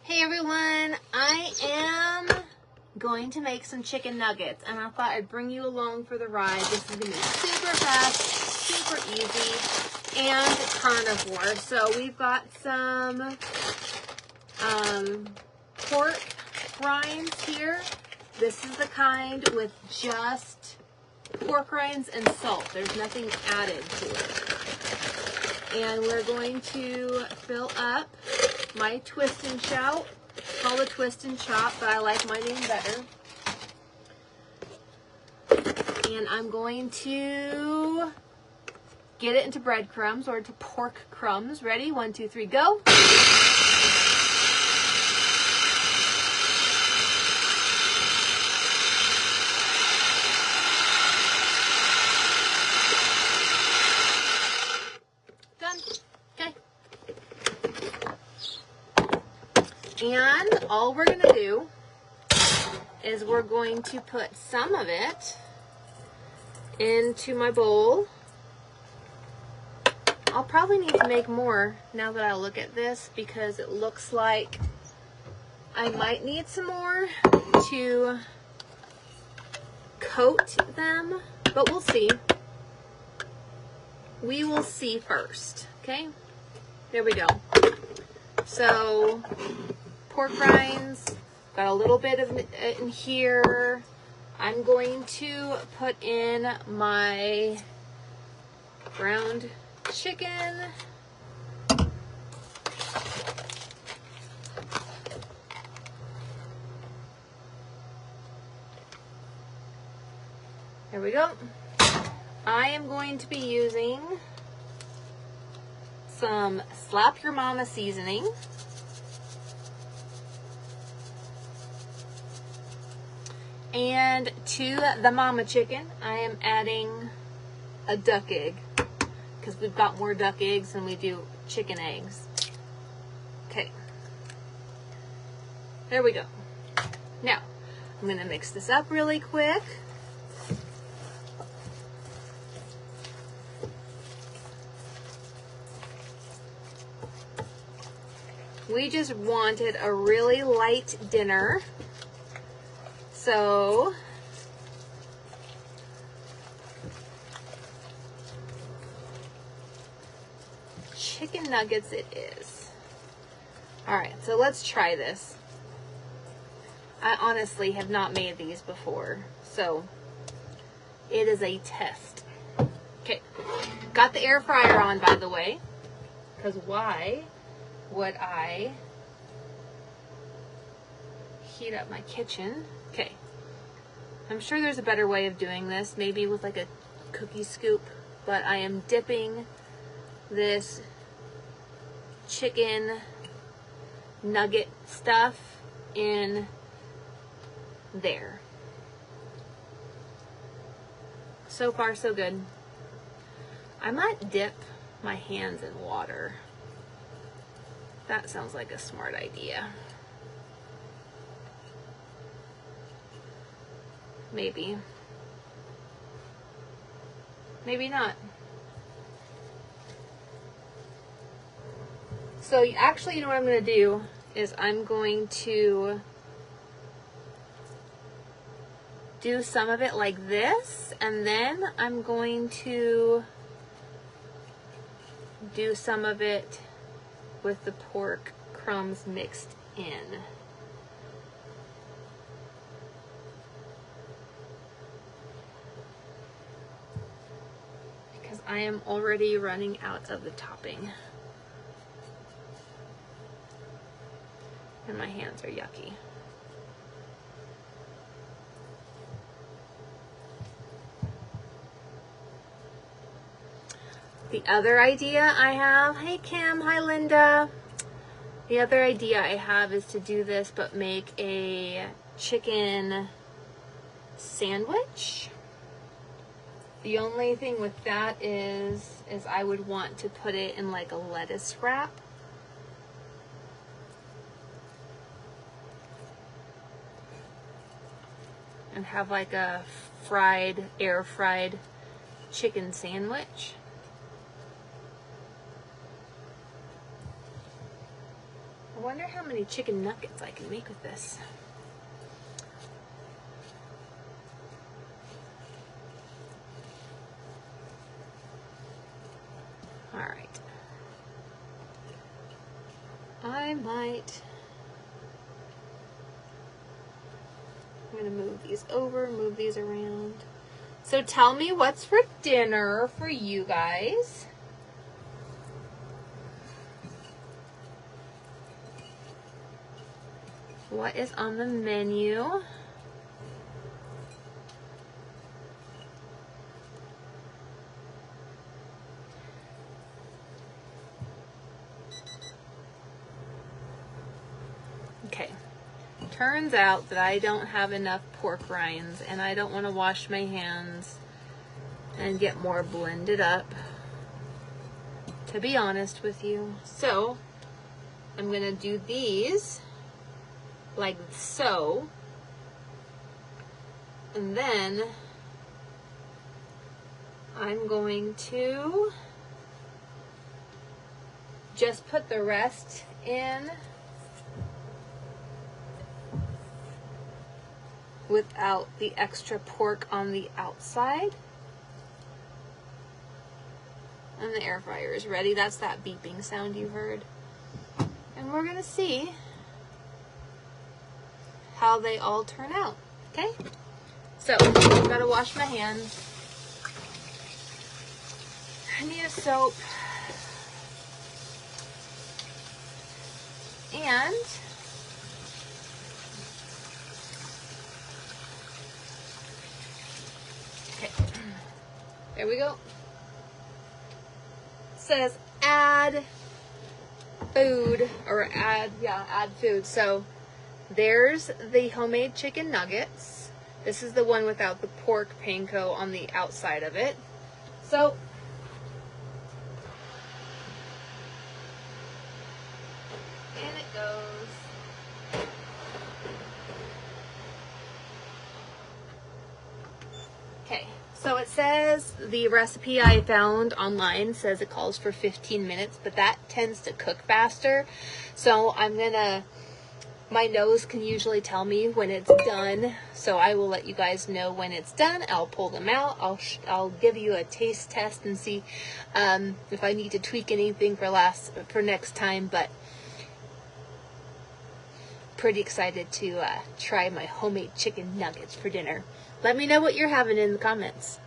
Hey everyone, I am going to make some chicken nuggets and I thought I'd bring you along for the ride. This is going to be super fast, super easy, and carnivore. So we've got some pork rinds here. This is the kind with just pork rinds and salt. There's nothing added to it. And we're going to fill up my twist and shout. It's called a twist and chop, but I like my name better. And I'm going to get it into breadcrumbs or to pork crumbs. Ready? 1, 2, 3, go. Done. Okay. And all we're going to do is we're going to put some of it into my bowl. I'll probably need to make more now that I look at this because it looks like I might need some more to coat them, but we'll see. We will see first, okay? There we go. So, pork rinds, got a little bit of it in here. I'm going to put in my ground chicken. There we go. I am going to be using some Slap Your Mama seasoning. And to the mama chicken, I am adding a duck egg because we've got more duck eggs than we do chicken eggs. Okay. There we go. Now, I'm going to mix this up really quick. We just wanted a really light dinner. So, chicken nuggets it is. All right, so let's try this. I honestly have not made these before, so it is a test. Okay, got the air fryer on, by the way, because why would I heat up my kitchen? Okay, I'm sure there's a better way of doing this, maybe with like a cookie scoop, but I am dipping this chicken nugget stuff in there. So far, so good. I might dip my hands in water. That sounds like a smart idea. Maybe. Maybe not. So actually, you know what I'm going to do is I'm going to do some of it like this, and then I'm going to do some of it with the pork crumbs mixed in. Because I am already running out of the topping. And my hands are yucky. The other idea I have, hey Kim, hi Linda. The other idea I have is to do this, but make a chicken sandwich. The only thing with that is I would want to put it in like a lettuce wrap. And have like a fried, air fried chicken sandwich. wonder how many chicken nuggets I can make with this. All right. I'm gonna move these over, move these around. So tell me what's for dinner for you guys. What is on the menu? Okay. Turns out that I don't have enough pork rinds and I don't want to wash my hands and get more blended up, to be honest with you. So I'm going to do these like so, and then I'm going to just put the rest in without the extra pork on the outside. And the air fryer is ready. That's that beeping sound you heard. And we're gonna see how they all turn out, okay? So, I've gotta wash my hands. I need a soap. And okay, there we go. It says add food, or add food. So there's the homemade chicken nuggets. This is the one without the pork panko on the outside of it. So in it goes. Okay, so it says the recipe I found online says it calls for 15 minutes, but that tends to cook faster. So my nose can usually tell me when it's done. So I will let you guys know when it's done. I'll pull them out. I'll give you a taste test and see if I need to tweak anything for next time. But pretty excited to try my homemade chicken nuggets for dinner. Let me know what you're having in the comments.